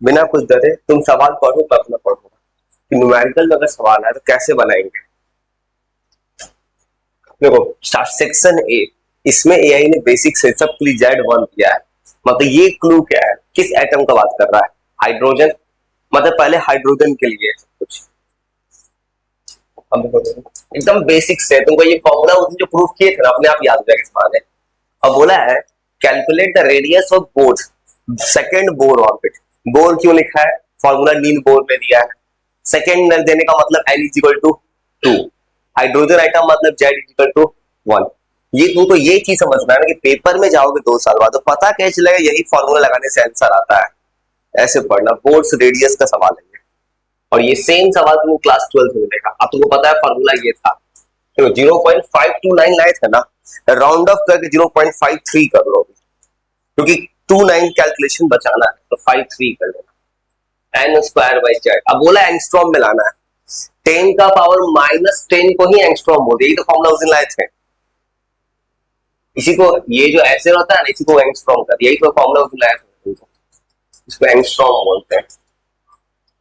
बिना कुछ डरे तुम सवाल पढ़ो, मैं अपना पढ़ूंगा कि न्यूमेरिकल में अगर सवाल है तो कैसे बनाएंगे। देखो सेक्शन ए, इसमें एआई ने बेसिक से सब क्ली जेड वन दिया है। मतलब ये क्लू क्या है, किस एटम का बात कर रहा है, हाइड्रोजन। मतलब पहले हाइड्रोजन के लिए सब कुछ। अब देखो, एकदम बेसिक से तुमको ये फॉर्मूला उसने जो प्रूफ किए थे ना, अपने आप याद हो जाएगा इस बहाने। अब बोला है calculate the radius of bore, second Bohr orbit. Bore क्यों लिखा है, फॉर्मूला नील बोर में दिया है। सेकेंड देने का मतलब n is equal to 2, hydrogen atom मतलब z इज इक्वल टू 1। ये तुमको ये चीज समझना है ना कि पेपर में जाओगे 2 साल बाद तो पता कैसे चलेगा, यही फॉर्मूला लगाने से आंसर आता है। ऐसे पढ़ना, बोर्ड्स रेडियस का सवाल है। और ये सेम सवाल तुमको क्लास 12 में मिलेगा। अब तुमको पता है फॉर्मूला ये था, तो 0.529 लाए थे ना, राउंड ऑफ करके 0.53 कर लो, क्योंकि 29 कैलकुलेशन बचाना है तो 53 कर लेना। N square by z. अब बोला एंगस्ट्रॉम में लाना है, 10 का पावर -10 को ही एंगस्ट्रॉम बोलते हैं। यही तो फॉर्मूला उस दिन लाए थे। इसी को, ये जो ऐसे होता है ना, इसी को एंगस्ट्रॉम कर, यही तो फॉर्मूला उस दिन लाए थे। इसको एंगस्ट्रॉम बोलते हैं।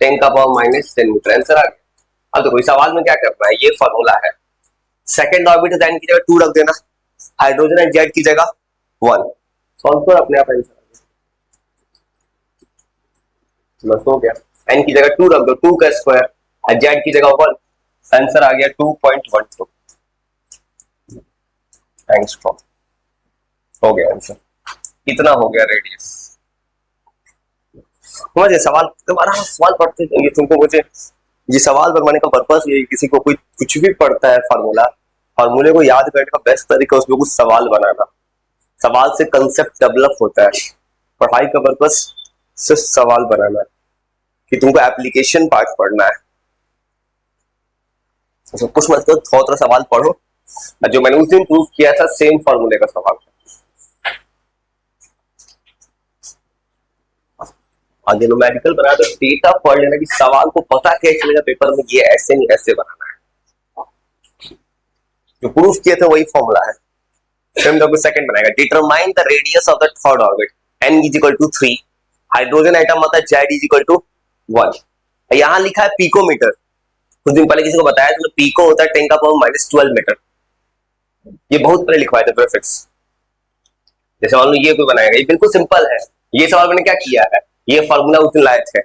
10 का पावर -10 मीटर, आंसर आ गया। अब देखो इस सवाल में क्या करना है, ये फॉर्मूला है। सेकंड ऑर्बिटल एन की जगह 2 रख देना, हाइड्रोजन एंड जेड की जगह 1। सॉल्व कर, अपने आप आंसर बस हो गया। एन की जगह 2 रख दो, 2 का स्क्वायर, और जेड की जगह 1, आंसर आ गया 2.12 एंगस्ट्रॉम। हो गया आंसर, इतना हो गया रेडियस। समझे सवाल, तुम्हारा सवाल पढ़ते ये तुमको मुझे, ये सवाल बनवाने का पर्पस ये, किसी को कोई कुछ भी पढ़ता है फॉर्मूला, फॉर्मूले को याद करने का बेस्ट तरीका उसमें कुछ सवाल बनाना। सवाल से कंसेप्ट डेवलप होता है। पढ़ाई का पर्पस सिर्फ सवाल बनाना है, कि तुमको एप्लीकेशन पार्ट पढ़ना है। तो कुछ मतलब थोड़ा थोड़ा सवाल पढ़ो, जो मैंने उस दिन प्रूव किया था सेम फॉर्मूले का सवाल। आगे न्यूमेरिकल बना तो डेटा पढ़ लेना कि सवाल को पता कैसे चलेगा पेपर में, ये ऐसे नहीं ऐसे बनाना है। जो प्रूफ किए थे वही फॉर्मूला है। फिर हम सेकंड बनाएगा, determine the radius of the third orbit, n is equal to 3, hydrogen atom मतलब z इज इक्वल टू 1। यहां लिखा है पिकोमीटर। कुछ दिन पहले किसी को बताया था, पिको होता है 10 का पावर -12 मीटर। ये बहुत पहले लिखवाए थे प्रीफिक्स। जैसे मान लो ये कोई बनाएगा, ये बिल्कुल सिंपल है। ये सवाल मैंने क्या किया है, ये फॉर्मूला उस दिन लाए थे,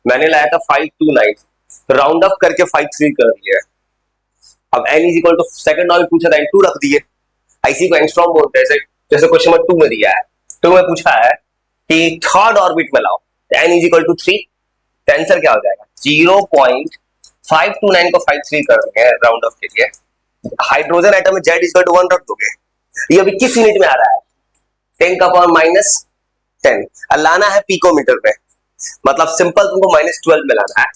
मैंने लाया था 529, राउंड अप करके 53 कर दिया। अब n is equal to, second orbit पूछा था, n2 रख दिए। इसी को एंगस्ट्रॉम बोलते हैं। जैसे क्वेश्चन नंबर 2 में दिया है, तो में पूछा है कि थर्ड ऑर्बिट में लाओ, n इज इक्वल टू 3, तो आंसर क्या हो जाएगा, 0.529 को 53 कर देंगे राउंड ऑफ के लिए। हाइड्रोजन आइटम में z इज इक्वल टू 1 रख दोगे। ये अभी किस यूनिट में आ रहा है, 10 का पावर -10। लाना है पिकोमीटर में, मतलब सिंपल तुमको -12 में लाना है।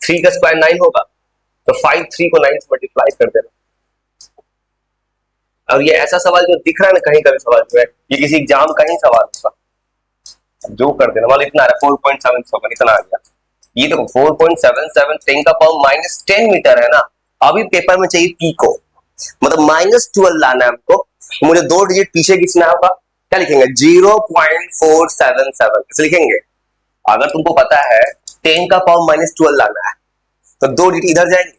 3 का स्क्वायर 9 होगा, तो 53 को 9 से मल्टीप्लाई कर देना। और ये ऐसा सवाल जो दिख रहा है ना कहीं का भी सवाल जो है, ये किसी एग्जाम का ही सवाल होगा, जो कर देना। मतलब इतना आ रहा है 4.77, इतना आ गया। ये देखो 4.77 10 का पावर -10 मीटर है ना। अभी पेपर में चाहिए पी को, मतलब -12 लाना है हमको। मुझे 2 डिजिट पीछे खींचना होगा, क्या लिखेंगे 0.477 इसे लिखेंगे। अगर तुमको पता है 10 का पावर -12 लाना है, तो 2 डिजिट इधर जाएंगे।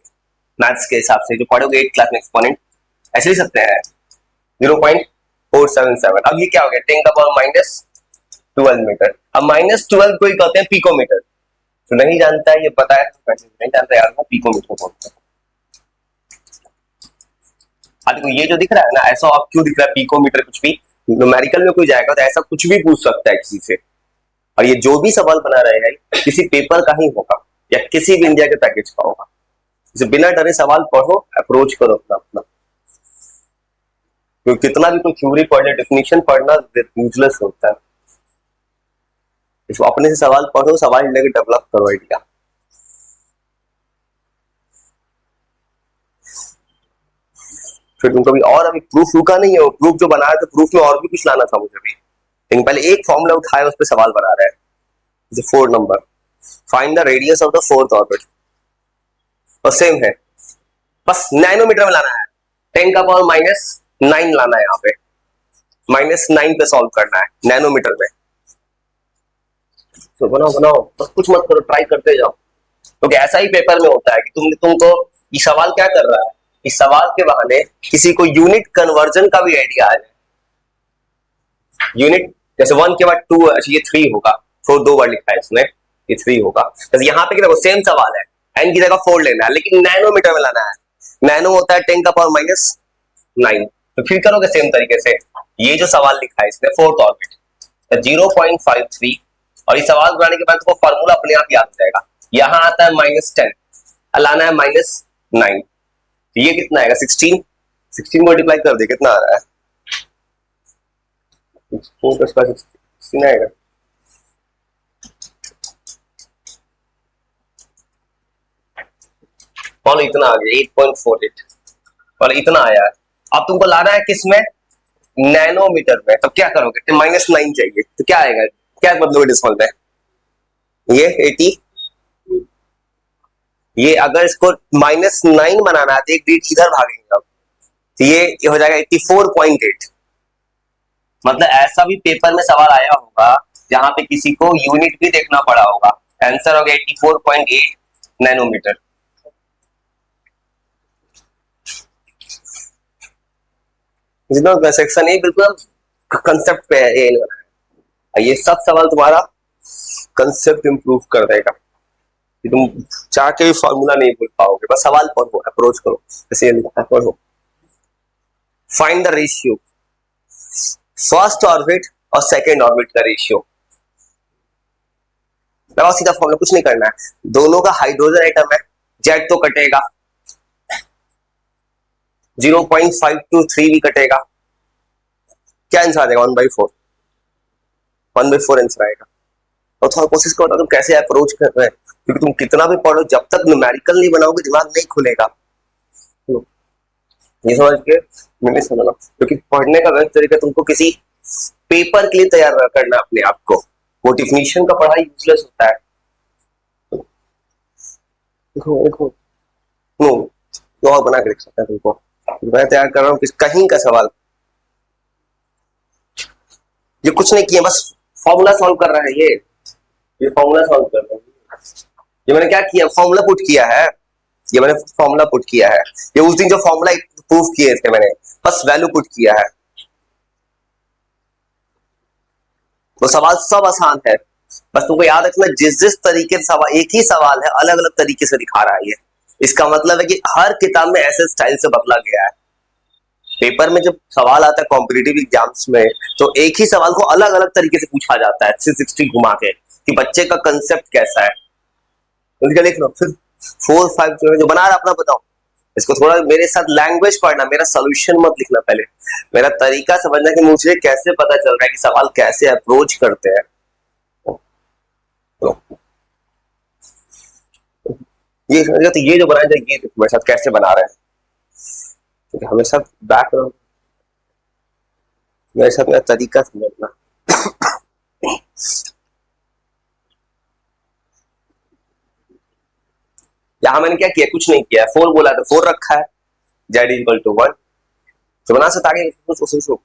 मैथ्स के हिसाब से जो पढ़ोगे 8 क्लास में एक्सपोनेंट, ऐसे लिख सकते हैं 0.477। अब ये क्या हो गया, 10 का पावर -12 मीटर। अब -12 को ही कहते हैं पिकोमीटर। तो नहीं जानता है, ये पता है, नहीं जानता यार, पिकोमीटर बोलते हैं। देखो ये जो दिख रहा है ना, ऐसा आप क्यों दिख रहा है पिकोमीटर, कुछ भी न्यूमेरिकल में कोई जाएगा तो ऐसा कुछ भी पूछ सकता है किसी से। और ये जो भी सवाल बना रहे हैं किसी पेपर का ही होगा, या किसी भी इंडिया के पैकेज का होगा। इसे बिना डरे सवाल पढ़ो, अप्रोच करो अपना अपना। क्योंकि कितना भी कोई थ्योरी पढ़ ले, डेफिनेशन पढ़ना यूजलेस होता है। इसको अपने से सवाल पढ़ो, सवाल लेके डेवलप करो आइडिया। फिर तुम कभी, और अभी प्रूफ रुका नहीं है, प्रूफ जो बनाया था प्रूफ में और भी कुछ लाना था मुझे भी, लेकिन पहले एक फॉर्मूला उठाया, उस पर सवाल बना रहे हैं। 4 number, find the radius of the fourth orbit, और सेम है, बस नैनोमीटर में लाना है। 10 का पावर -9 लाना है, यहाँ पे -9 पे सॉल्व करना है नैनोमीटर में। तो बनाओ बनाओ, बस कुछ मत करो, ट्राई करते जाओ, क्योंकि ऐसा ही पेपर में होता है कि तुमको ये सवाल क्या कर रहा है, इस सवाल के बहाने किसी को यूनिट कन्वर्जन का भी आइडिया आ जाए। यूनिट जैसे 1 के बाद 2, ये 3 होगा, 4 दो बार लिखा है इसमें, ये 3 होगा। तो यहाँ पे देखो सेम सवाल है, n की जगह 4 लेना है, लेकिन नैनोमीटर में लाना है। नैनो होता है 10 का पावर -9। तो फिर करोगे सेम तरीके से, ये जो सवाल लिखा है इसमें 4th ऑर्बिट 0.53, और ये सवाल बनाने के बाद तो फॉर्मूला अपने आप याद हो जाएगा। यहाँ आता है -10, लाना है -9, तो ये कितना आएगा 16, 16 मल्टीप्लाई कर दे कितना आ रहा है, 16 आएगा। मान लो इतना आ गया 8.48, और इतना आया है। अब तुमको लाना है किसमें, नैनोमीटर में, तो क्या करोगे, -9 चाहिए, तो क्या आएगा, क्या बदलोगे डिस्मल में, ये 80, ये अगर इसको -9 बनाना है तो एक डिजिट इधर भागेंगे, अब तो ये हो जाएगा 84.8। मतलब ऐसा भी पेपर में सवाल आया होगा जहां पे किसी को यूनिट भी देखना पड़ा होगा। आंसर हो गया 84.8 नैनोमीटर। सेक्शन ए बिल्कुल कंसेप्ट पे है, ये सब सवाल तुम्हारा कंसेप्ट इंप्रूव कर देगा कि तुम चाह के भी फॉर्मूला नहीं भूल पाओगे, बस सवाल पढ़ो, अप्रोच करो, जैसे लिखा है पढ़ो। Find the ratio first orbit और सेकेंड ऑर्बिट का रेशियो। सीधा फॉर्मूला, कुछ नहीं करना है, दोनों का हाइड्रोजन एटम है, जेड तो कटेगा, 0.523 भी कटेगा, क्या आंसर आ जाएगा 1/4, 1/4 आंसर आएगा। और थोड़ा कोशिश करो तुम कैसे अप्रोच कर रहे हैं, क्योंकि तुम कितना भी पढ़ो जब तक न्यूमेरिकल नहीं बनाओगे दिमाग नहीं खुलेगा। ये समझ के मैंने समझा, क्योंकि पढ़ने का गलत तरीका तुमको किसी पेपर के लिए तैयार करना अपने आप को, वो डिफिनीशन का पढ़ाई यूजलेस होता है। देखो देखो तो और बना के लिख सकता है तुमको, मैं तैयार कर रहा हूँ कहीं का सवाल, ये कुछ नहीं किया, बस फॉर्मूला सॉल्व कर रहा है, ये फॉर्मूला सॉल्व कर रहा है। ये मैंने क्या किया, फॉर्मूला पुट किया है, ये मैंने फॉर्मूला पुट किया है, ये उस दिन जो फॉर्मूला प्रूफ किए थे मैंने, बस वैल्यू पुट किया है। तो सवाल सब आसान है, बस तुमको याद रखना जिस जिस तरीके से सवाल, एक ही सवाल है अलग अलग तरीके से दिखा रहा है ये, इसका मतलब है कि हर किताब में ऐसे स्टाइल से बदला गया है। पेपर में जब सवाल आता है कॉम्पिटिटिव एग्जाम्स में, तो एक ही सवाल को अलग अलग तरीके से पूछा जाता है 360 घुमा के, कि बच्चे का कंसेप्ट कैसा है। तो लिख लो, फिर 4 5 जो बना रहा अपना बताओ, इसको थोड़ा मेरे साथ लैंग्वेज पढ़ना, मेरा सोल्यूशन मत लिखना, पहले मेरा तरीका समझना कि मुझे कैसे पता चल रहा है कि सवाल कैसे अप्रोच करते हैं। ये समझ, तो ये जो बनाया जाए, ये मेरे साथ कैसे बना रहे हैं, क्योंकि हमेशा बैकग्राउंड मेरे साथ मेरा तरीका समझना। यहां मैंने क्या किया, कुछ नहीं किया, 4 बोला तो 4 रखा है, z = 1, तो बना सकता आगे सोचो।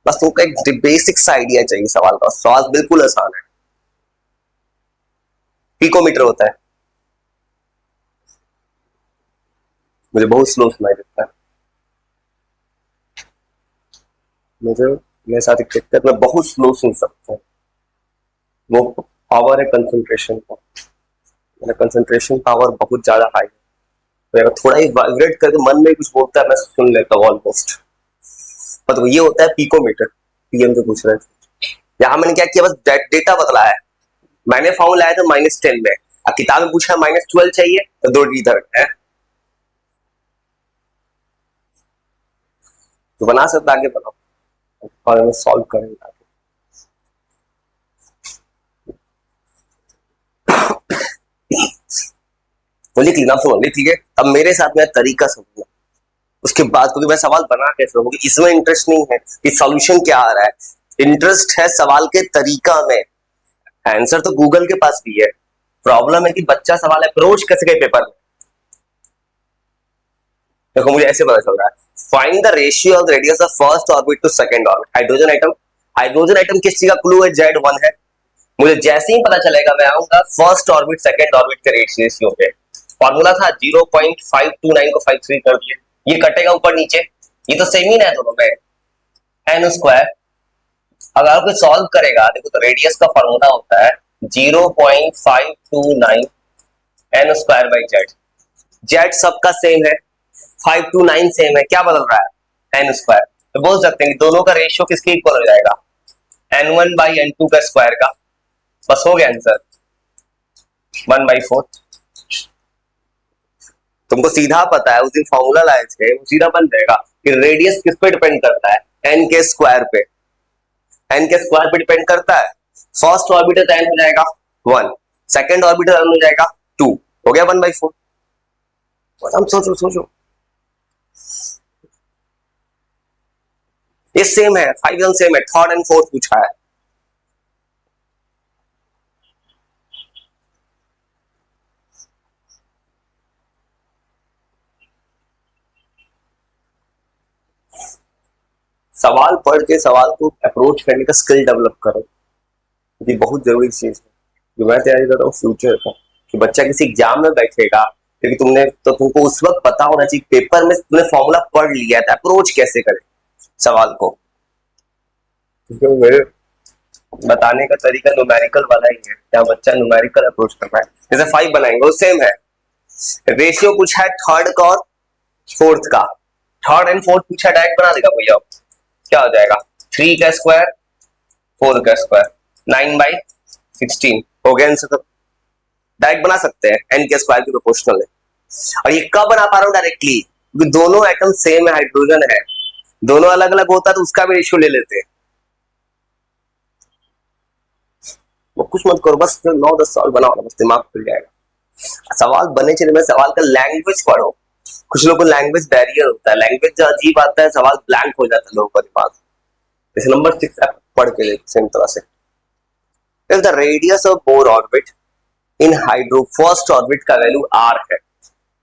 बस तुमको एक बेसिक्स आइडिया चाहिए सवाल का, सवाल बिल्कुल आसान है। पिकोमीटर होता है, मुझे बहुत स्लो सुनाई देता है, मुझे मेरे साथ एक दिक्कत, मैं बहुत स्लो सुन सकता हूँ, वो पावर है कंसंट्रेशन का, मेरा कंसंट्रेशन पावर बहुत ज्यादा हाई है, तो अगर थोड़ा ही वाइब्रेट करके मन में कुछ बोलता है मैं सुन लेता हूँ ऑलमोस्ट। तो ये होता है पिकोमीटर, पीएम जो पूछ रहे थे। यहाँ मैंने क्या किया, बस डेटा बदला है, मैंने फॉर्मूला आया था -10 में, अब किताब में पूछा -12 चाहिए, तो 2 इधर है, तो बना सकता आगे बनाओ और मैं सॉल्व करेंगे। वो लिख लेना, सुनो लिख लीजिए, अब मेरे साथ में तरीका समझना, उसके बाद क्योंकि मैं सवाल बना कैसे रहूंगी, इसमें इंटरेस्ट नहीं है कि सॉल्यूशन क्या आ रहा है, इंटरेस्ट है सवाल के तरीका में। आंसर तो गूगल के पास भी है, प्रॉब्लम है कि बच्चा सवाल अप्रोच कैसे गए पेपर में। देखो मुझे ऐसे पता चल रहा है, find the ratio of the radius of first orbit to second orbit. Hydrogen atom, hydrogen atom किस चीज का क्लू है, Z1 है, मुझे जैसे ही पता चलेगा मैं आऊंगा फर्स्ट ऑर्बिट सेकंड ऑर्बिट के रेशियो पे। फॉर्मूला था 0.529 को 53 कर दिए, ये कटेगा ऊपर नीचे, ये तो सेम ही ना है दोनों में, एन स्क्वायर। अगर कोई सॉल्व करेगा देखो तो रेडियस का फॉर्मूला होता है 0.529 n square by z. Z सबका सेम है, 529 सेम है, क्या बदल रहा है एन स्क्वायर। तो बोल सकते हैं कि दोनों का रेशियो किसके इक्वल हो जाएगा, n1 बाई n2 का स्क्वायर का। बस हो गया आंसर 1/4। तुमको सीधा पता है, उस दिन फॉर्मूला लाए थे, वो सीधा बन जाएगा कि रेडियस किस पे डिपेंड करता है, एन के स्क्वायर पे। एन के स्क्वायर पे डिपेंड करता है। फर्स्ट ऑर्बिटर तो एन हो जाएगा 1, सेकंड ऑर्बिटर एन हो जाएगा 2, हो गया 1/4। हम सोचो सोचो, ये सेम है, 5 सेम है, थर्ड एंड फोर्थ पूछा है। सवाल पढ़ के सवाल को अप्रोच करने का स्किल डेवलप करो, ये बहुत जरूरी चीज है। जो मैं तैयारी कर रहा हूँ फ्यूचर का, कि बच्चा किसी एग्जाम में बैठेगा, क्योंकि तुमको उस वक्त पता होना चाहिए पेपर में तुमने फॉर्मूला पढ़ लिया है, अप्रोच कैसे करें सवाल को। क्योंकि मेरे बताने का तरीका न्यूमेरिकल वाला ही है, जहाँ बच्चा न्यूमेरिकल अप्रोच कर रहा है। जैसे 5 बनाएंगे वो सेम है, रेशियो पूछा है थर्ड का और फोर्थ का, थर्ड एंड फोर्थ पूछा है, डायरेक्ट बना देगा कोई। अब क्या हो जाएगा 3 का स्क्वायर 4 का स्क्वायर 9/16 हो गया आंसर। तो डायरेक्ट बना सकते हैं, एन के स्क्वायर की प्रोपोर्शनल है। और ये कब बना पा रहा हूँ डायरेक्टली, क्योंकि दोनों एटम सेम है, हाइड्रोजन है। दोनों अलग अलग होता तो उसका भी रेशियो ले लेते हैं। वो कुछ मत करो, बस 9-10 सवाल बनाओ, बस दिमाग खुल जाएगा। सवाल बने चले, मैं सवाल का लैंग्वेज पढ़ो। कुछ लोगों को लैंग्वेज बैरियर होता है, लैंग्वेज जो अजीब आता है सवाल ब्लैंक हो जाता है लोगों का दिमाग। जैसे नंबर 6 पढ़ के सेम तरह से, if the radius of Bohr orbit in hydro first orbit का वैल्यू r है,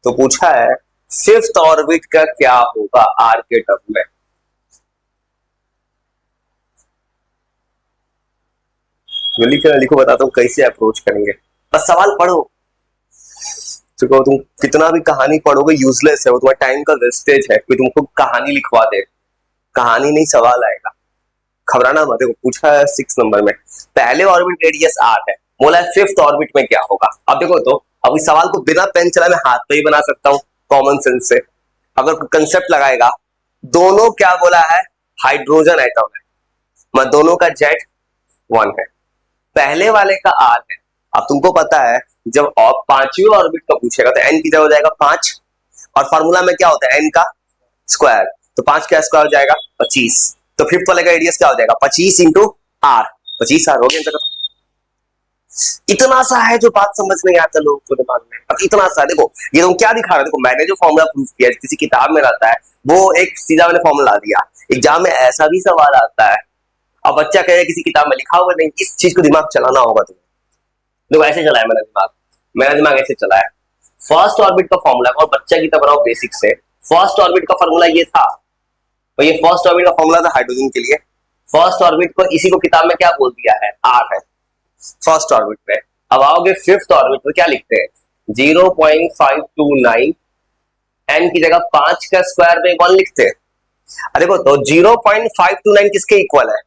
तो पूछा है फिफ्थ ऑर्बिट का क्या होगा r के टर्म में। लिखो बताता हूँ कैसे अप्रोच करेंगे, बस सवाल पढ़ो। चुको तुम कितना भी कहानी पढ़ोगे यूजलेस है, वो तुम्हारे टाइम का वेस्टेज है, कोई तुमको कहानी लिखवा दे, कहानी नहीं सवाल आएगा। घबराना मत, देखो पूछा है 6 नंबर में, पहले ऑर्बिट रेडियस r है, बोला है फिफ्थ ऑर्बिट में क्या होगा। अब देखो तो अब इस सवाल को बिना पेन चला मैं हाथ पे ही बना सकता हूँ कॉमन सेंस से। अगर कंसेप्ट लगाएगा, दोनों क्या बोला है हाइड्रोजन एटम है, मैं दोनों का जेड 1 है, पहले वाले का r है। अब तुमको पता है जब पांचवी ऑर्बिट का पूछेगा तो n की जगह हो जाएगा 5, और फार्मूला में क्या होता है n का स्क्वायर, तो 5 का स्क्वायर हो जाएगा 25, तो फिफ्थ वाले का रेडियस क्या हो जाएगा 25 इंटू r, 25 r हो गया। इतना सा है जो बात समझ नहीं आता लोगों को दिमाग में, अब इतना सा देखो ये तुम क्या दिखा रहे हो, देखो मैंने जो फॉर्मूला प्रूफ किया किसी किताब में रहता है, वो एक सीधा मैंने फॉर्मूला दिया। एग्जाम में ऐसा भी सवाल आता है, अब बच्चा कहे किसी किताब में लिखा हुआ नहीं, इस चीज को दिमाग चलाना होगा तुम्हें। देखो ऐसे चलाया मेरा दिमाग ऐसे चला है। फर्स्ट ऑर्बिट का फॉर्मूला, और बच्चा की तरह बनाओ बेसिक से। फर्स्ट ऑर्बिट का फॉर्मूला ये था, तो ये फर्स्ट ऑर्बिट का फॉर्मूला था हाइड्रोजन के लिए। फर्स्ट ऑर्बिट को इसी को किताब में क्या बोल दिया है r है फर्स्ट ऑर्बिट पे। अब आओगे फिफ्थ ऑर्बिट पे, क्या लिखते हैं 0.529, n की जगह 5 का स्क्वायर पे 1 लिखते हैं। अरे देखो तो 0.529 किसके इक्वल है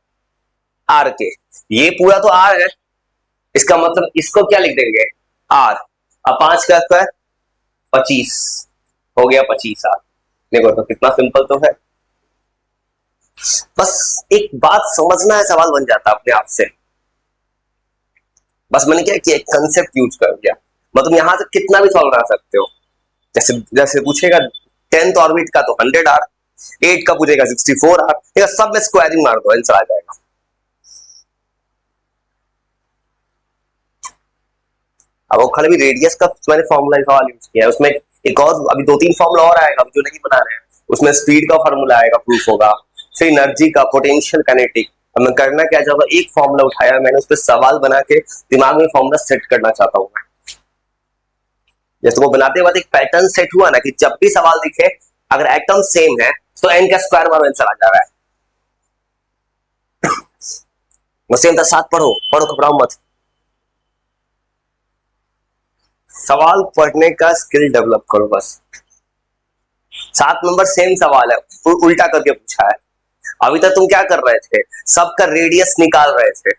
r के, ये पूरा तो r है, इसका मतलब इसको क्या लिख देंगे r। अब 5 का स्क्वायर 25 हो गया 25 r। देखो तो कितना सिंपल तो है, बस एक बात समझना है सवाल बन जाता अपने आप से। बस मैंने क्या किया एक कंसेप्ट यूज कर दिया, मतलब यहां से कितना भी सॉल्व बना सकते हो। जैसे जैसे पूछेगा 10th ऑर्बिट का तो 100 r, 8 का पूछेगा 64 r, ठीक है सब में स्क्वायरिंग मार दो आंसर आ जाएगा। अब वो खाली रेडियस का मैंने फॉर्मूला सवाल यूज किया है, उसमें एक और अभी 2-3 फॉर्मूला और आएगा जो नहीं बना रहे हैं, उसमें स्पीड का फॉर्मूला आएगा प्रूफ होगा, फिर एनर्जी का, पोटेंशियल काइनेटिक। अब मैं करना क्या चाहूंगा, एक फॉर्मूला उठाया मैंने, उस पर सवाल बना के दिमाग में फॉर्मूला सेट करना चाहता हूँ मैं। जैसे वो बनाते वक्त एक पैटर्न सेट हुआ ना, कि जब भी सवाल दिखे अगर एटम सेम है तो n का स्क्वायर मारो आंसर आ जा रहा है। वो सेम था, साथ पढ़ो घबराओ मत। सवाल पढ़ने का स्किल डेवलप करो बस। 7 नंबर सेम सवाल है, उल्टा करके पूछा है। अभी तक तुम क्या कर रहे थे, सबका रेडियस निकाल रहे थे।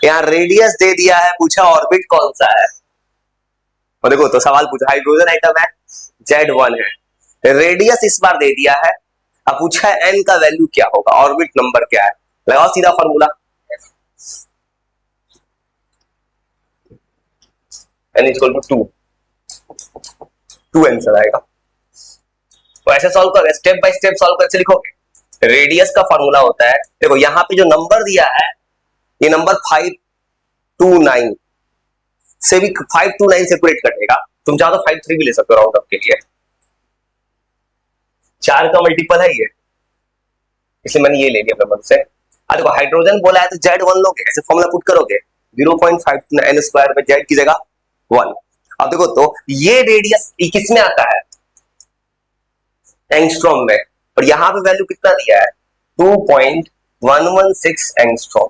यहाँ रेडियस दे दिया है, पूछा ऑर्बिट कौन सा है। और देखो तो सवाल पूछा हाइड्रोजन एटम है, Z1 है, रेडियस इस बार दे दिया है, अब पूछा है n का वैल्यू क्या होगा, ऑर्बिट नंबर क्या है। लगाओ सीधा formula, n equal to 2 answer आएगा। तो ऐसे सॉल्व करोगे, स्टेप बाय स्टेप सॉल्व करके लिखोगे। रेडियस का फॉर्मूला होता है, देखो यहाँ पे जो नंबर दिया है ये नंबर 529 से भी 529 सेपरेट कटेगा। तुम चाहो तो 53 भी ले सकते हो राउंड अप के लिए, 4 का मल्टीपल है ये, इसलिए मैंने ये ले लिया अपने मन से। देखो हाइड्रोजन बोला है तो Z1 लोगे, ऐसे फॉर्मूला पुट करोगे 0.5 n स्क्वायर पे Z की जगह 1। अब देखो तो ये रेडियस किस में आता है, एंगस्ट्रॉम में, और यहां पे वैल्यू कितना दिया है 2.116 एंगस्ट्रॉम,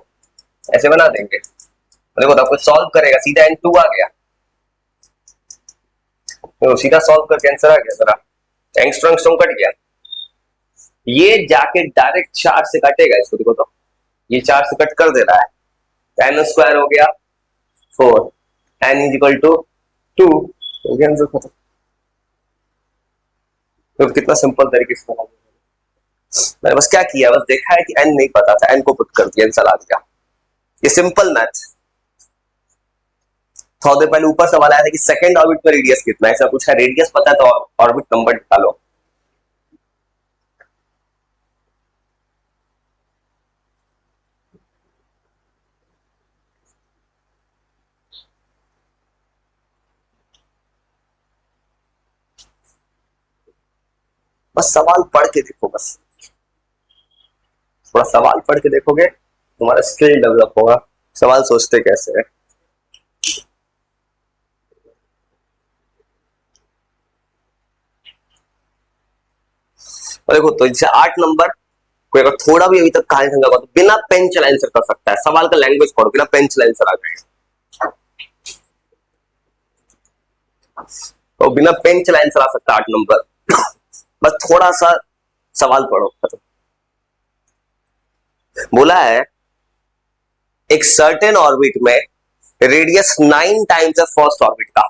ऐसे बना देंगे। देखो तो आपको सॉल्व करेगा सीधा n2 आ गया, तो सीधा सॉल्व करके आंसर आ गया। जरा एंगस्ट्रॉम कट गया, ये जाके डायरेक्ट 4 से कटेगा, इसको देखो तो ये 4 से कट कर दे रहा है, n स्क्वायर हो गया 4, n इज इक्वल टू 2 हो गया आंसर खत्म। तो कितना सिंपल तरीके से मैंने बस क्या किया, बस देखा है कि n नहीं पता था, n को पुट कर दिया, आंसर आ गया। ये सिंपल मैथ। थोड़े पहले ऊपर सवाल आया था कि सेकंड ऑर्बिट पर रेडियस कितना है, ऐसा पूछा, रेडियस पता है तो ऑर्बिट नंबर निकालो। बस सवाल पढ़ के देखो, बस थोड़ा सवाल पढ़ के देखोगे तुम्हारा स्किल डेवलप होगा, सवाल सोचते कैसे है। और देखो तो जैसे 8 नंबर, कोई अगर थोड़ा भी अभी तक कहानी समझा तो बिना पेन चलाए आंसर कर सकता है। सवाल का लैंग्वेज पढ़ो, बिना पेन चलाए आंसर आ जाएगा, तो बिना पेन चलाए आंसर आ सकता है 8 नंबर। बस थोड़ा सा सवाल पढ़ो, बोला है एक सर्टेन ऑर्बिट में रेडियस 9 टाइम्स है फर्स्ट ऑर्बिट का।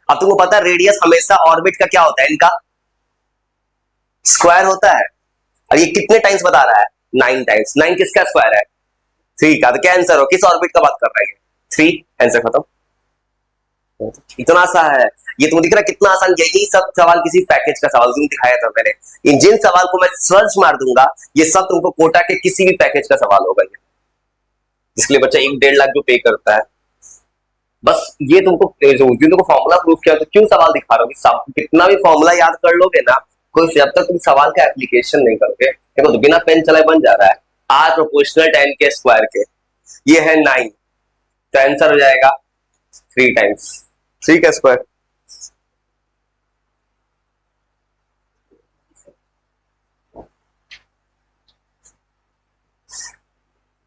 अब तुमको पता है रेडियस हमेशा ऑर्बिट का क्या होता है, इनका स्क्वायर होता है, और ये कितने टाइम्स बता रहा है 9 टाइम्स। 9 किसका स्क्वायर है 3 का, तो क्या आंसर हो, किस ऑर्बिट का बात कर रहा है 3, आंसर खत्म। इतना सा है ये, तुम दिख रहा है कितना आसान। यही सब सवाल किसी पैकेज का सवाल तुम दिखाया था मैंने, इन जिन सवाल को मैं सर्च मार दूंगा ये सब तुमको कोटा के किसी भी पैकेज का सवाल होगा, जिसके लिए बच्चा 1-1.5 लाख जो पे करता है। बस ये तुमको फॉर्मूला प्रूफ किया तो क्यों सवाल दिखा रहे हो, कितना भी फॉर्मूला याद कर लोगे ना, कोई जब तक तुम सवाल का एप्लीकेशन नहीं करोगे, देखो तो बिना पेन चलाए बन जा रहा है R प्रोपोर्शनल 10 के स्क्वायर के, ये है 9, तो आंसर हो जाएगा 3 टाइम्स 3 का स्क्वायर।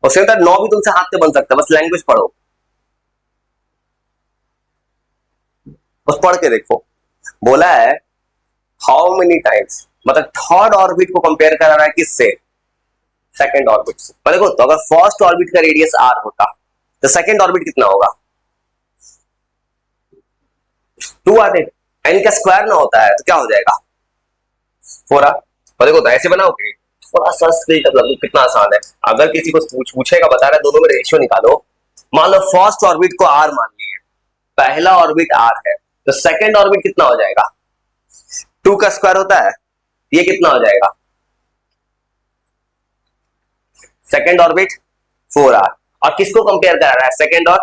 और सिर्फ 9 भी तुमसे हाथ से बन सकता है, बस लैंग्वेज पढ़ो, बस पढ़ के देखो। बोला है हाउ मेनी टाइम्स, मतलब थर्ड ऑर्बिट को कंपेयर करा रहा है किससे, सेकंड ऑर्बिट से। पर देखो तो अगर फर्स्ट ऑर्बिट का रेडियस r होता तो सेकंड ऑर्बिट कितना होगा 2 आते, n का स्क्वायर ना होता है तो क्या हो जाएगा 4r। और देखो तो ऐसे बनाओगे, थोड़ा सा स्किल डेवलप, कितना आसान है। अगर किसी को पूछेगा बता रहा है दोनों में रेशियो निकालो, मान लो फर्स्ट ऑर्बिट को r मान लिए, पहला ऑर्बिट r है, तो सेकंड ऑर्बिट कितना हो जाएगा 2 का स्क्वायर होता है, ये कितना हो जाएगा सेकंड ऑर्बिट 4r। और किसको कंपेयर करा रहा है सेकंड और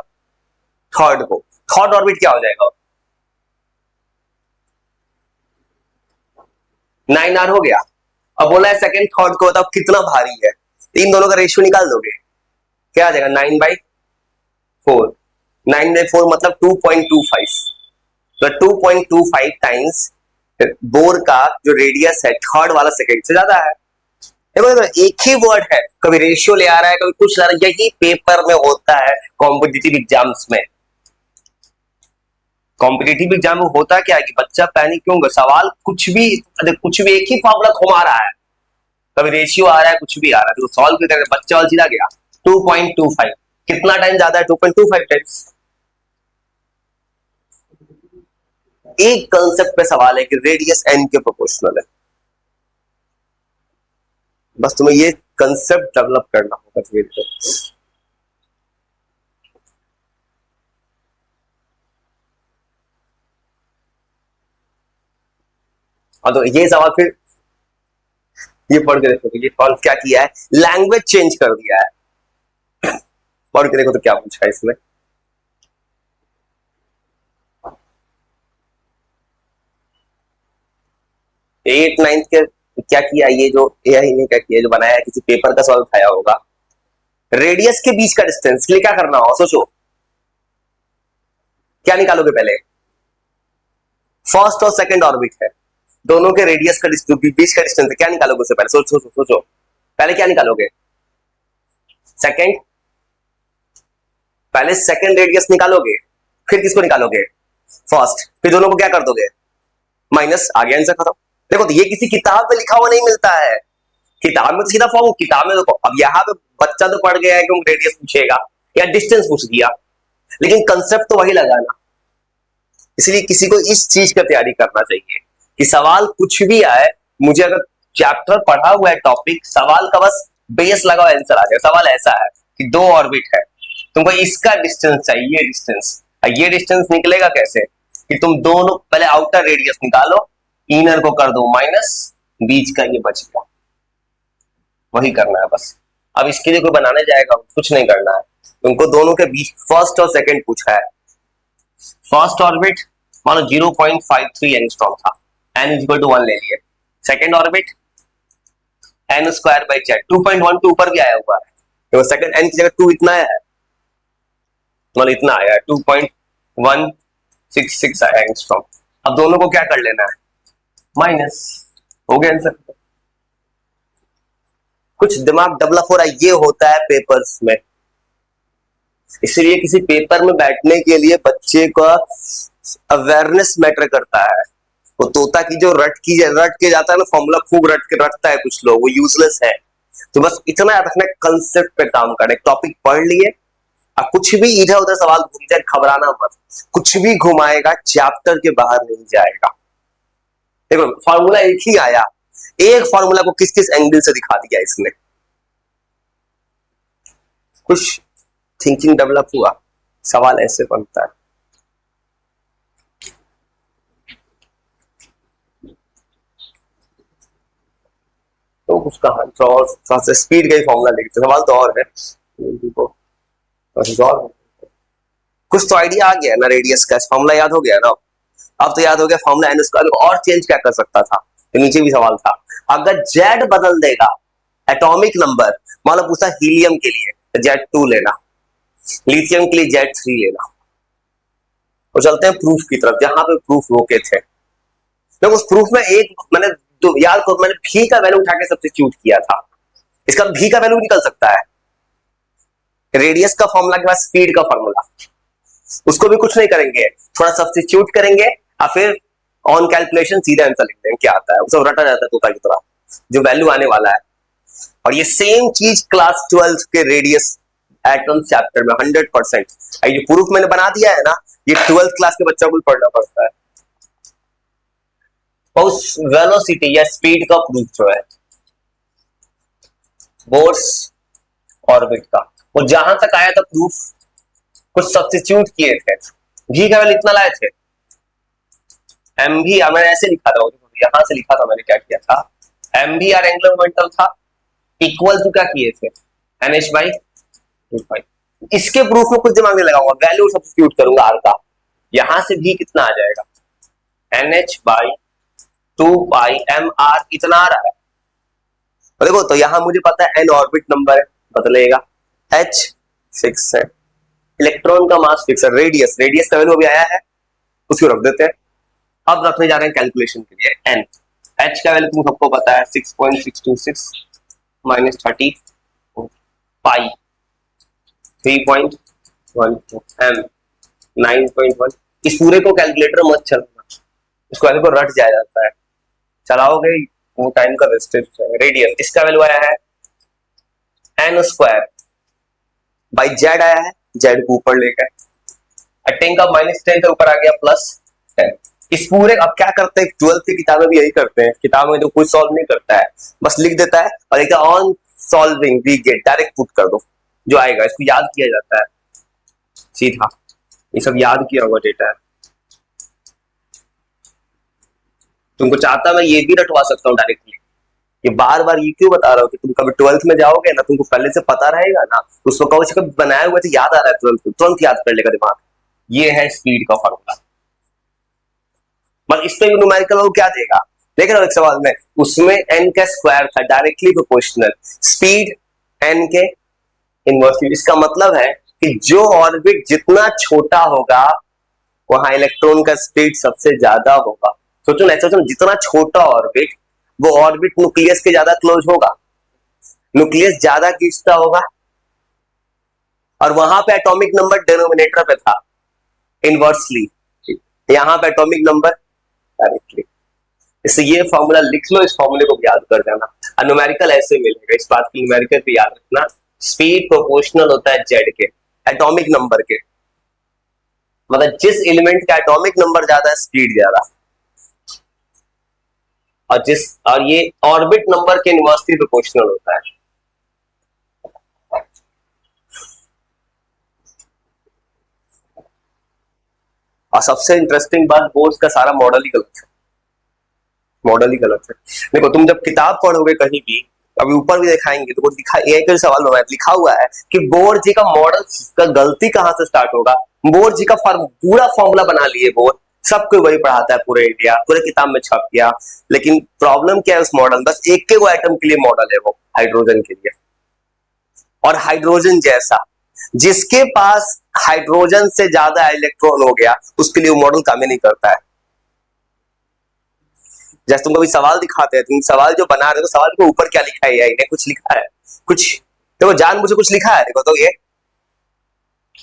थर्ड को, थर्ड ऑर्बिट क्या हो जाएगा 9r हो गया। अब बोला है सेकंड थर्ड को बताओ कितना भारी है, इन दोनों का रेशियो निकाल दोगे, क्या आ जाएगा 9/4, 9/4 मतलब 2.25, तो 2.25 टाइम्स बोर का जो रेडियस है थर्ड वाला सेकंड से ज्यादा है। देखो एक ही वर्ड है, कभी रेशियो ले आ रहा है कभी कुछ ला रहा है, यही पेपर में होता है कॉम्पिटिटिव एग्जाम्स में। कॉम्पिटिटिव एग्जाम में होता क्या है कि बच्चा पैनिक क्यों होगा, सवाल कुछ भी एक ही फॉर्मूला घुमा रहा है, कभी रेशियो आ रहा है, कुछ भी आ रहा है, तो सॉल्व भी करके बच्चा वाल सीधा गया 2.25, कितना टाइम ज्यादा है 2.25 टाइम्स। एक कंसेप्ट पे सवाल है कि रेडियस एन के प्रोपोर्शनल है, बस तुम्हें ये कंसेप्ट डेवलप करना होगा धीरे धीरे। हाँ तो ये सवाल फिर ये पढ़ के देखो, तो ये सवाल क्या किया है, लैंग्वेज चेंज कर दिया है। पढ़ के देखो तो क्या पूछा है इसमें, 8 9 के क्या किया, ये जो एआई ने क्या किया, जो बनाया है, किसी पेपर का सवाल उठाया होगा, रेडियस के बीच का डिस्टेंस के लिए क्या करना होगा, सोचो क्या निकालोगे पहले, फर्स्ट और सेकंड ऑर्बिट है, दोनों के रेडियस का बीच का डिस्टेंस है, क्या निकालोगे उससे पहले, सोचो सोचो सोचो, पहले क्या निकालोगे, सेकंड, पहले सेकंड रेडियस निकालोगे, फिर किसको निकालोगे, फर्स्ट, फिर दोनों को क्या कर दोगे, माइनस, आगे आंसर खत्म। देखो तो ये किसी किताब में लिखा हुआ नहीं मिलता है, किताब में तो सीधा फॉर्म, किताब में देखो, अब यहाँ पे बच्चा तो पढ़ गया है कि रेडियस पूछेगा या डिस्टेंस पूछ दिया, लेकिन कंसेप्ट तो वही लगा ना। इसलिए किसी को इस चीज का तैयारी करना चाहिए कि सवाल कुछ भी आए, मुझे अगर चैप्टर पढ़ा हुआ है टॉपिक, सवाल का बस बेस लगा आंसर आ जाएगा। सवाल ऐसा है कि दो ऑर्बिट है, तुमको इसका डिस्टेंस चाहिए, डिस्टेंस, ये डिस्टेंस निकलेगा कैसे कि तुम दोनों पहले आउटर रेडियस निकालो, इनर को कर दो माइनस, बीच का ये बच गया, वही करना है बस। अब इसके लिए कोई बनाने जाएगा, कुछ नहीं करना है, तुमको दोनों के बीच फर्स्ट और सेकंड पूछा है। फर्स्ट ऑर्बिट मानो 0.53 एंगस्ट्रॉम था, n इक्वल टू 1 ले लिए, second orbit n square by Z 2.12 ऊपर भी आया हुआ है, तो सेकंड n की जगह 2 इतना आया है, मतलब इतना आया है 2.166 आया एंगस्ट्रॉम। अब दोनों को क्या कर लेना है, माइनस, हो गया आंसर। कुछ दिमाग डेवलप हो रहा है, ये होता है पेपर्स में, इसलिए किसी पेपर में बैठने के लिए बच्चे का अवेयरनेस मैटर करता है। वो तोता की जो रट के जाता है ना फॉर्मूला, खूब रटता है कुछ लोग, वो यूजलेस है। तो बस इतना याद रखना, कंसेप्ट पे काम करना, टॉपिक पढ़ लिए, अब कुछ भी इधर उधर सवाल घूम जाए घबराना मत, कुछ भी घुमाएगा चैप्टर के बाहर नहीं जाएगा। देखो फॉर्मूला एक ही आया, एक फॉर्मूला को किस किस एंगल से दिखा दिया इसने, कुछ थिंकिंग डेवलप हुआ, सवाल ऐसे बनता है। तो उसका और स्पीड का ही फॉर्मूला लिखते, सवाल तो और है, कुछ तो आइडिया आ गया ना, रेडियस का फॉर्मूला याद हो गया ना, अब तो याद हो गया फॉर्मूला एन स्क्वायर, और चेंज क्या कर सकता था, तो नीचे भी सवाल था, अगर जेड बदल देगा एटॉमिक नंबर, मान लो पूछा हीलियम के लिए Z2 लेना, लिथियम के लिए Z3 लेना। तो चलते हैं प्रूफ की तरफ, जहां पे प्रूफ रोके थे। तो उस प्रूफ में एक मैंने तो याद करो, मैंने भी का वैल्यू उठा के सब्स्टिट्यूट किया था, इसका भी का वैल्यू निकल सकता है, रेडियस का फॉर्मूला के बाद स्पीड का फॉर्मूला, उसको भी कुछ नहीं करेंगे, थोड़ा सब्स्टिट्यूट करेंगे और फिर ऑन कैलकुलेशन सीधा आंसर लिख देंगे, क्या आता है वो सब रटा जाता है तोता की तरह, जो वैल्यू आने वाला है। और ये सेम चीज क्लास 12 के रेडियस एटम चैप्टर में 100%, ये प्रूफ मैंने बना दिया है ना, ये 12th क्लास के बच्चों को पढ़ना पड़ता है। और उस वेलोसिटी या स्पीड का प्रूफ जो है बोर्स ऑर्बिट का, वो जहां तक आया था प्रूफ, कुछ सब्स्टिट्यूट किए थे, भी का वैल्यू इतना लाए थे, एम भी मैंने ऐसे लिखा था, यहां से लिखा था मैंने, क्या किया था, एम भी आर एंगुलर मोमेंटम था, इक्वल टू क्या किए थे, NH बाई 2 इसके प्रूफ में कुछ दिमाग नहीं लगाऊंगा, वैल्यू सब्स्टिट्यूट करूंगा आर का, यहां से भी कितना आ जाएगा, NH बाई 2 एम आर इतना आ रहा है। तो देखो, तो यहां मुझे पता है n ऑर्बिट नंबर है, बदलेगा, H फिक्स है, इलेक्ट्रॉन का मास फिक्स है, रेडियस का वैल्यू अभी आया है, उसको रख देते हैं। अब रखने जा रहे हैं कैलकुलेशन के लिए n, H का वैल्यू तुम सबको पता है 6.626 माइनस 30 पाई 3.12 m 9.1, इस पूरे को कैलकुलेटर मत चलाना, इसको ऐसे को रट जाया जाता है, चलाओगे वो टाइम का वेस्टेज है। रेडियन इसका वैल्यू आया है एन स्क्वायर बाई जेड आया है, जेड को ऊपर लेकर 10 का -10 के ऊपर आ गया +10। इस पूरे अब क्या करते हैं, 12th की किताबें भी यही करते हैं, किताब में तो कोई सॉल्व नहीं करता है, बस लिख देता है और एक on solving we get direct put कर दो जो आएगा, इसको याद किया जाता है सीधा, ये सब याद किया हुआ डेटा है। तुमको चाहता मैं ये भी रटवा सकता हूँ डायरेक्टली, ये बार बार ये क्यों बता रहा हूँ कि तुम कभी 12th में जाओगे ना, तुमको पहले से पता रहेगा ना, उसको कभी बनाया हुआ तो याद आ रहा है, तुरंत याद कर लेगा दिमाग। ये है स्पीड का फॉर्मूला। बस इस पे भी न्यूमेरिकल वो क्या देगा, देख रहे हो एक सवाल में, उसमें n का स्क्वायर था डायरेक्टली प्रोपोर्शनल, स्पीड n के इनवर्सली। इसका मतलब है कि जो ऑर्बिट जितना छोटा होगा वहां इलेक्ट्रॉन का स्पीड सबसे ज्यादा होगा। सोचो ना, सोचो जितना छोटा ऑर्बिट, वो ऑर्बिट न्यूक्लियस के ज्यादा क्लोज होगा, न्यूक्लियस ज्यादा खींचता होगा, और वहां पे एटॉमिक नंबर डिनोमिनेटर पे था इनवर्सली, यहां पे एटॉमिक नंबर डायरेक्टली। इससे ये फॉर्मूला लिख लो, इस फॉर्मूले को याद कर देना, और न्यूमेरिकल ऐसे मिलेगा, इस बात की न्यूमेरिकल पे याद रखना, स्पीड प्रोपोर्शनल होता है जेड के एटॉमिक नंबर के, मतलब जिस एलिमेंट का एटॉमिक नंबर ज्यादा है स्पीड ज्यादा, और ये ऑर्बिट नंबर के इनवर्सली प्रोपोर्शनल होता है। और सबसे इंटरेस्टिंग बात, बोर्ड्स का सारा मॉडल ही गलत है, मॉडल ही गलत है। देखो तुम जब किताब पढ़ोगे कहीं भी, अभी ऊपर भी दिखाएंगे तो लिखा, एक सवाल होगा लिखा हुआ है कि बोर जी का मॉडल का गलती कहां से स्टार्ट होगा। बोर जी का पूरा फॉर्मूला बना लिए बोर, सबको वही पढ़ाता है पूरे इंडिया, पूरे किताब में छप गया, लेकिन प्रॉब्लम क्या है उस मॉडल, बस एक के वो एटम के लिए मॉडल है, वो हाइड्रोजन के लिए, और हाइड्रोजन जैसा जिसके पास हाइड्रोजन से ज्यादा इलेक्ट्रॉन हो गया उसके लिए वो मॉडल काम ही नहीं करता है। जैसे तुमको भी सवाल दिखाते हैं, तुम सवाल जो बना रहे हो, सवाल के ऊपर क्या लिखा है, इन्हें कुछ लिखा है, कुछ देखो जान मुझे कुछ लिखा है, देखो तो ये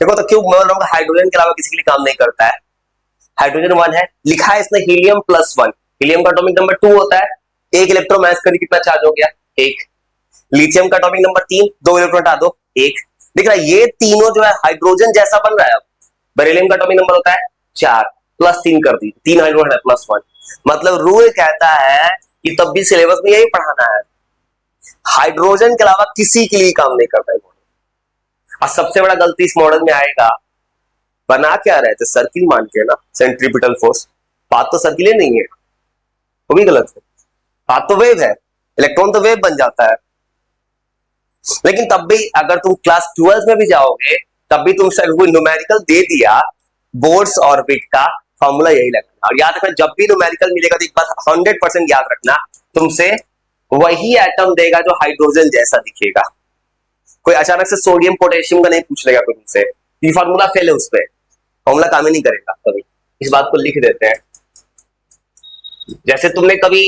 देखो तो क्यों बोल रहा हूँ हाइड्रोजन के अलावा किसी के लिए काम नहीं करता है। हाइड्रोजन 1 है, लिखा है इसमें हीलियम +1, हीलियम का एटॉमिक नंबर 2 होता है, एक इलेक्ट्रॉन माइनस करके कितना चार्ज हो गया 1। लिथियम का एटॉमिक नंबर 3, 2 इलेक्ट्रॉन हटा दो 1। दिख रहा है ये तीनों जो है हाइड्रोजन जैसा बन रहा है। अब बेरिलियम का एटॉमिक नंबर होता है 4, +3 कर दी, 3 हाइड्रोजन है +1, मतलब रूल कहता है कि तब भी सिलेबस में यही पढ़ाना है, हाइड्रोजन के अलावा किसी के लिए काम नहीं करता है मॉडल। और सबसे बड़ा गलती इस मॉडल में आएगा, बना क्या रहे थे सर्किल मान के ना, सेंट्रीपिटल फोर्स, बात तो सर्किल नहीं है, वो भी गलत है, बात तो वेव है, इलेक्ट्रॉन तो वेव बन जाता है। लेकिन तब भी अगर तुम क्लास 12 में भी जाओगे तब भी तुमसे कोई न्यूमेरिकल दे दिया बोर्स ऑर्बिट का, फॉर्मूला यही लगना, और याद रखना जब भी न्यूमेरिकल मिलेगा तो एक बात 100% याद रखना, तुमसे वही एटम देगा जो हाइड्रोजन जैसा दिखेगा, कोई अचानक से सोडियम पोटेशियम का नहीं पूछ लेगा कोई तुमसे, ये फॉर्मूला फेल है, उस पर फॉर्मूला काम ही नहीं करेगा कभी, इस बात को लिख देते हैं। जैसे तुमने कभी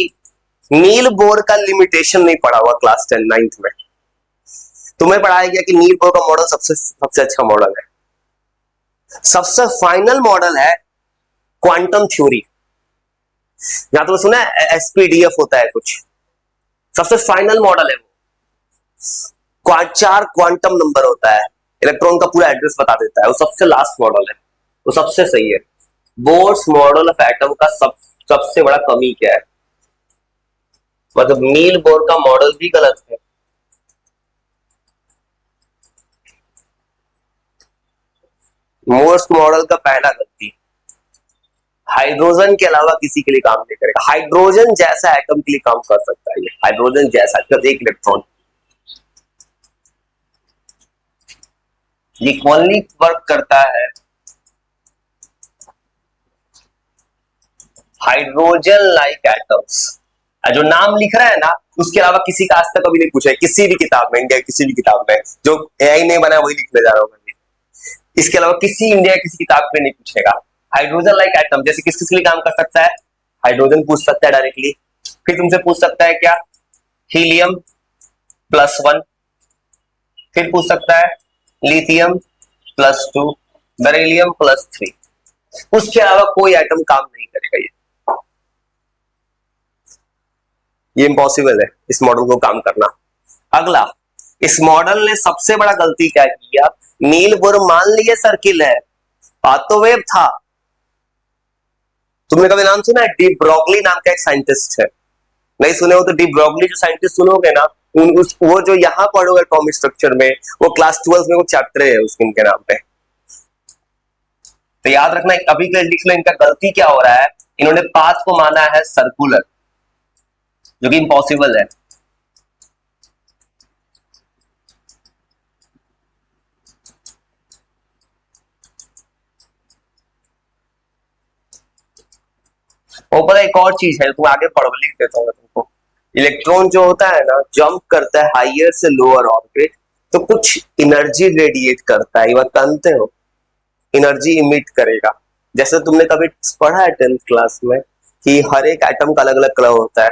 नील बोर का लिमिटेशन नहीं पढ़ा हुआ क्लास 10 9th में, तुम्हें पढ़ाया गया कि नील बोर का मॉडल सबसे अच्छा मॉडल है, सबसे फाइनल मॉडल है क्वांटम थ्योरी, जहां तुमने सुना है एसपीडीएफ होता है कुछ, सबसे फाइनल मॉडल है वो, 4 क्वांटम नंबर होता है, इलेक्ट्रॉन का पूरा एड्रेस बता देता है, वो सबसे लास्ट मॉडल है, वो सबसे सही है। बोर्स मॉडल ऑफ एटम का सबसे बड़ा कमी क्या है, मतलब नील बोर का मॉडल भी गलत है, मोर्स मॉडल का पहला गलती, हाइड्रोजन के अलावा किसी के लिए काम नहीं करेगा, हाइड्रोजन जैसा एटम के लिए काम कर सकता है, ये हाइड्रोजन जैसा सिर्फ एक इलेक्ट्रॉन, ये ओनली वर्क करता है हाइड्रोजन लाइक एटम्स, जो नाम लिख रहा है ना उसके अलावा किसी का आज तक कभी नहीं पूछा है, किसी भी किताब में, इंडिया किसी भी किताब में, जो एआई नहीं बना वही लिखने जा रहा हूं, इसके अलावा किसी इंडिया किसी किताब में नहीं पूछेगा। हाइड्रोजन लाइक एटम जैसे किस किस लिए काम कर सकता है, हाइड्रोजन पूछ सकता है डायरेक्टली, फिर तुमसे पूछ सकता है क्या, हीलियम +1, फिर पूछ सकता है लिथियम +2, बेरिलियम +3, उसके अलावा कोई एटम काम नहीं करेगा। ये इम्पॉसिबल है इस मॉडल को काम करना। अगला, इस मॉडल ने सबसे बड़ा गलती क्या किया, नील बोर मान लिए सर्किल है, बात तो वेव था। तुमने कभी नाम सुना है, डी ब्रॉगली नाम का एक साइंटिस्ट है, नहीं सुने हो तो डी ब्रॉगली जो साइंटिस्ट सुनोगे ना, वो जो यहाँ पढ़ोगे एटॉमिक स्ट्रक्चर में, वो क्लास 12 में वो चैप्टर है उसके इनके नाम पे। तो याद रखना, अभी के लिख लो इनका गलती क्या हो रहा है, इन्होंने पाथ को माना है सर्कुलर, जो कि इम्पॉसिबल है। ऊपर एक और चीज है, तुम आगे पढ़ो, लिख देता हूँ तुमको। इलेक्ट्रॉन जो होता है ना, जंप करता है हायर से लोअर ऑर्बिट, तो कुछ एनर्जी रेडिएट करता है, ये बात जानते हो, एनर्जी इमिट करेगा। जैसे तुमने कभी पढ़ा है 10th क्लास में कि हर एक एटम का अलग अलग कलर होता है,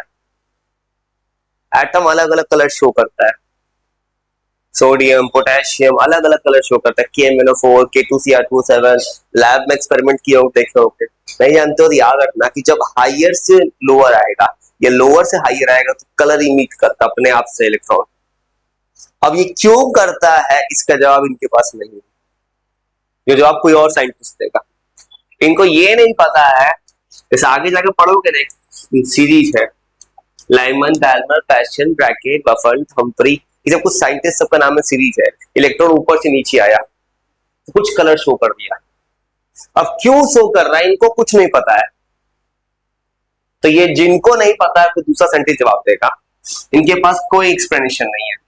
एटम अलग अलग कलर शो करता है, सोडियम पोटेशियम अलग अलग कलर शो करता है, KMnO4 K2Cr2O7, लैब में एक्सपेरिमेंट किए हो देखे होगे, नहीं जानते हो तो याद रखना कि जब हायर से लोअर आएगा या लोअर से हायर आएगा तो कलर इमिट करता अपने आप से इलेक्ट्रॉन। अब ये क्यों करता है, इसका जवाब इनके पास नहीं है, ये जवाब कोई और साइंटिस्ट देगा। इनको ये नहीं पता है, इस आगे जाके पढ़ोगे ना, सीरीज है लाइमन बैल्मर पैशन ब्रैकेट बफन थम्परी, ये जब कुछ साइंटिस्ट सबका नाम है, सीरीज है, इलेक्ट्रॉन ऊपर से नीचे आया तो कुछ कलर शो कर दिया। अब क्यों शो कर रहा है इनको कुछ नहीं पता है, तो ये जिनको नहीं पता है तो दूसरा साइंटिस्ट जवाब देगा, इनके पास कोई एक्सप्लेनेशन नहीं है।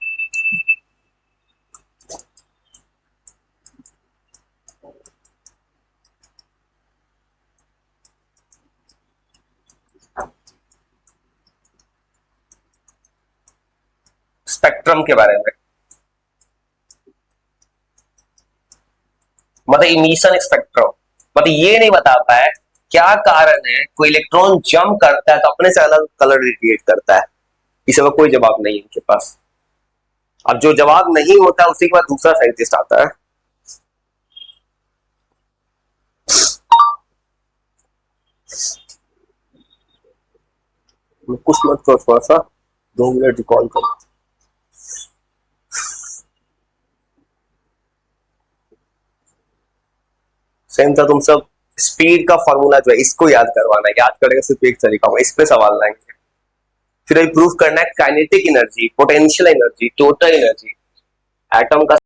स्पेक्ट्रम के बारे में, मतलब इमिशन स्पेक्ट्रम, मतलब ये नहीं बता पाए क्या कारण है कोई इलेक्ट्रॉन जंप करता है तो अपने से अलग कलर रेडिएट करता है, इसका कोई जवाब नहीं है इनके पास। अब जो जवाब नहीं होता है उसी के बाद दूसरा साइंटिस्ट आता है। कुछ मत करो, थोड़ा सा 2 मिनट रिकॉल करो। सेम था तुम सब, स्पीड का फॉर्मूला जो है इसको याद करवाना है, याद करने का सिर्फ एक तरीका होगा, इस पे सवाल लाएंगे। फिर प्रूफ करना है kinetic energy, potential energy, total energy, atom का